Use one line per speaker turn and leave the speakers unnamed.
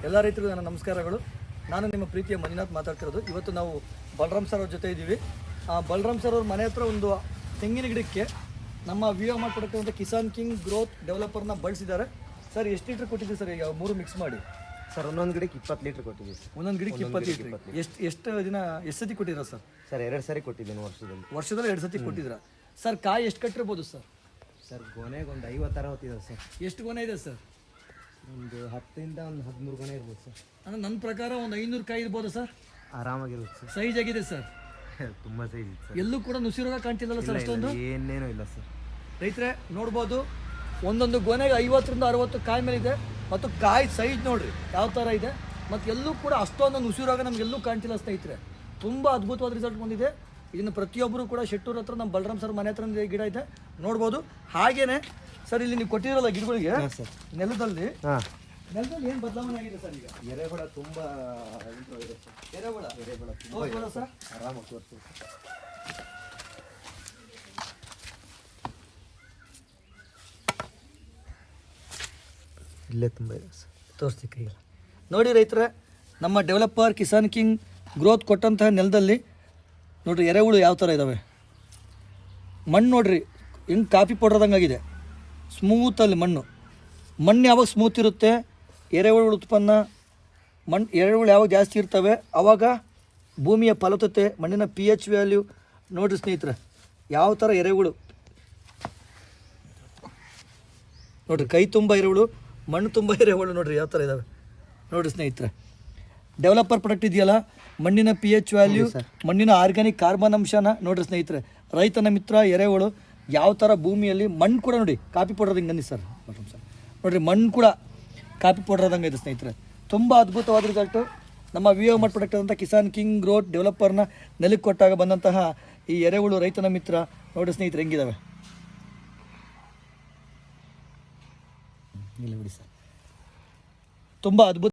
ಎಲ್ಲ ರೈತರಿಗೂ ನನ್ನ ನಮಸ್ಕಾರಗಳು. ನಾನು ನಿಮ್ಮ ಪ್ರೀತಿಯ ಮಂಜುನಾಥ್ ಮಾತಾಡ್ತಿರೋದು. ಇವತ್ತು ನಾವು ಬಲರಾಮ್ ಸರ್ ಅವ್ರ ಜೊತೆ ಇದ್ದೀವಿ. ಬಲರಾಮ್ ಸರ್ ಅವ್ರ ಮನೆ ಹತ್ರ ಒಂದು ತೆಂಗಿನ ಗಿಡಕ್ಕೆ ನಮ್ಮ ವಿಯೋ ಮಾಡಿಕೊಡೋಕ್ಕೆ ಕಿಸಾನ್ ಕಿಂಗ್ ಗ್ರೋತ್ ಡೆವಲಪರ್ನ ಬಳಸಿದ್ದಾರೆ. ಸರ್ ಎಷ್ಟು ಲೀಟ್ರ್ ಕೊಟ್ಟಿದ್ದೀವಿ ಸರ್? ಈಗ 3 ಮಿಕ್ಸ್ ಮಾಡಿ
ಸರ್ ಒಂದೊಂದು ಗಿಡಕ್ಕೆ 20 ಲೀಟ್ರ್ ಕೊಟ್ಟಿದ್ದೀವಿ ಸರ್.
ಒಂದೊಂದು ಗಿಡಕ್ಕೆ 20 ಲೀಟ್ರ್. ಎಷ್ಟು ಸತಿ ಕೊಟ್ಟಿದ್ದೀರಾ ಸರ್?
ಸರ್ 2 ಸಾರಿ ಕೊಟ್ಟಿದ್ದೀನಿ ವರ್ಷದಲ್ಲಿ
2 ಸತಿ ಕೊಟ್ಟಿದ್ದೀರಾ ಸರ್? ಕಾಯಿ ಎಷ್ಟು ಕಟ್ಟಿರ್ಬೋದು ಸರ್?
ಸರ್ ಗೊನೆಗೆ ಒಂದು 50-60 ಇದೆ ಸರ್.
ಎಷ್ಟು ಗೊನೆ ಇದೆ ಸರ್?
ಒಂದು 10ರಿಂದ ಒಂದು 13 ಗೊನೆ ಇರ್ಬೋದು ಸರ್.
ಅಂದರೆ ನನ್ನ ಪ್ರಕಾರ ಒಂದು 500 ಕಾಯಿ ಇರ್ಬೋದು ಸರ್.
ಆರಾಮಾಗಿರುತ್ತೆ ಸರ್.
ಸೈಜ್ ಆಗಿದೆ ಸರ್.
ತುಂಬ ಸೈಜ್ ಇದೆ ಸರ್.
ಎಲ್ಲೂ ಕೂಡ ನುಸಿರೋಗ ಕಾಣ್ತಿಲ್ಲಲ್ಲ ಸರ್? ಅಷ್ಟೊಂದು
ಏನೇನೂ ಇಲ್ಲ ಸರ್.
ರೈತರೇ ನೋಡ್ಬೋದು, ಒಂದೊಂದು ಗೊನೆಗೆ 50ರಿಂದ 60 ಕಾಯಿ ಮೇಲಿದೆ. ಮತ್ತು ಕಾಯಿ ಸೈಜ್ ನೋಡ್ರಿ ಯಾವ ಥರ ಇದೆ. ಮತ್ತು ಎಲ್ಲೂ ಕೂಡ ಅಷ್ಟೊಂದು ನುಸಿರೋಗ ನಮಗೆಲ್ಲೂ ಕಾಣ್ತಿಲ್ಲ ಸ್ನೇಹಿತರೆ. ತುಂಬ ಅದ್ಭುತವಾದ ರಿಸಲ್ಟ್ ಬಂದಿದೆ. ಇದನ್ನು ಪ್ರತಿಯೊಬ್ಬರು ಕೂಡ ಶೆಟ್ಟೂರ್ ಹತ್ರ ನಮ್ಮ ಬಲರಾಮ್ ಸರ್ ಮನೆ ಹತ್ರ ಗಿಡ ಇದೆ ನೋಡ್ಬೋದು. ಹಾಗೇನೆ ಸರ್ ಇಲ್ಲಿ ನೀವು ಕೊಟ್ಟಿರಲ್ಲ ಗಿಡಗಳಿಗೆ ನೆಲದಲ್ಲಿ ಏನು ಬದಲಾವಣೆ ಆಗಿದೆ ಸರ್? ಈಗ
ಎರೆಹುಳ ತುಂಬ ಇದೆ ಸರ್.
ಎರೆಹುಳ ಸರ್
ಆರಾಮಾಗಿ ತೋರಿಸ್ತೀವಿ ಸರ್. ಇಲ್ಲೇ ತುಂಬ ಇದೆ ಸರ್.
ತೋರಿಸ್ಲಿಕ್ಕೆ ಇಲ್ಲ ನೋಡಿ ರೈತರೆ. ನಮ್ಮ ಡೆವಲಪರ್ ಕಿಸಾನ್ ಕಿಂಗ್ ಗ್ರೋತ್ ಕೊಟ್ಟಂತಹ ನೆಲದಲ್ಲಿ ನೋಡ್ರಿ ಎರೆಹುಳು ಯಾವ ಥರ ಇದ್ದಾವೆ. ಮಣ್ಣು ನೋಡ್ರಿ ಹಿಂಗೆ ಕಾಫಿ ಪೌಡ್ರದಂಗಾಗಿದೆ. ಸ್ಮೂತಲ್ಲಿ ಮಣ್ಣು ಯಾವಾಗ ಸ್ಮೂತ್ ಇರುತ್ತೆ, ಎರೆಹುಳು ಉತ್ಪನ್ನ ಎರೆಹುಳು ಯಾವಾಗ ಜಾಸ್ತಿ ಇರ್ತವೆ ಆವಾಗ ಭೂಮಿಯ ಫಲವತ್ತತೆ, ಮಣ್ಣಿನ pH ವ್ಯಾಲ್ಯೂ ನೋಡ್ರಿ ಸ್ನೇಹಿತರೆ ಯಾವ ಥರ ಎರೆಹುಳು ನೋಡ್ರಿ. ಕೈ ತುಂಬ ಎರೆಹುಳು, ಮಣ್ಣು ತುಂಬ ಎರೆಹುಳು ನೋಡ್ರಿ ಯಾವ ಥರ ಇದ್ದಾವೆ ನೋಡ್ರಿ ಸ್ನೇಹಿತರೆ. ಡೆವಲಪರ್ ಪ್ರಾಡಕ್ಟ್ ಇದೆಯಲ್ಲ, ಮಣ್ಣಿನ pH ವ್ಯಾಲ್ಯೂ, ಮಣ್ಣಿನ ಆರ್ಗ್ಯಾನಿಕ್ ಕಾರ್ಬನ್ ಅಂಶನ ನೋಡ್ರಿ ಸ್ನೇಹಿತರೆ. ರೈತನ ಮಿತ್ರ ಎರೆಹುಳು ಯಾವ ಥರ ಭೂಮಿಯಲ್ಲಿ ಮಣ್ಣು ಕೂಡ ನೋಡಿ ಕಾಫಿ ಪೌಡ್ರದಂಗೆ ಅನ್ನಿ ಸರ್. ನೋಡಿರಿ ಮಣ್ಣು ಕೂಡ ಕಾಫಿ ಪೌಡ್ರದಂಗೆ ಇದೆ ಸ್ನೇಹಿತರೆ. ತುಂಬ ಅದ್ಭುತವಾದ ರಿಸಲ್ಟು. ನಮ್ಮ ವಿಯೋ ಮಾರ್ಟ್ ಪ್ರಾಡಕ್ಟ್ ಆದಂಥ ಕಿಸಾನ್ ಕಿಂಗ್ ಗ್ರೋತ್ ಡೆವಲಪರ್ನ ನೆಲಕ್ಕೆ ಕೊಟ್ಟಾಗ ಬಂದಂತಹ ಈ ಎರೆಹುಳು ರೈತನ ಮಿತ್ರ ನೋಡಿ ಸ್ನೇಹಿತರೆ ಹೆಂಗಿದ್ದಾವೆ. ಇಲ್ಲ ಬಿಡಿ ಸರ್, ತುಂಬ ಅದ್ಭುತ.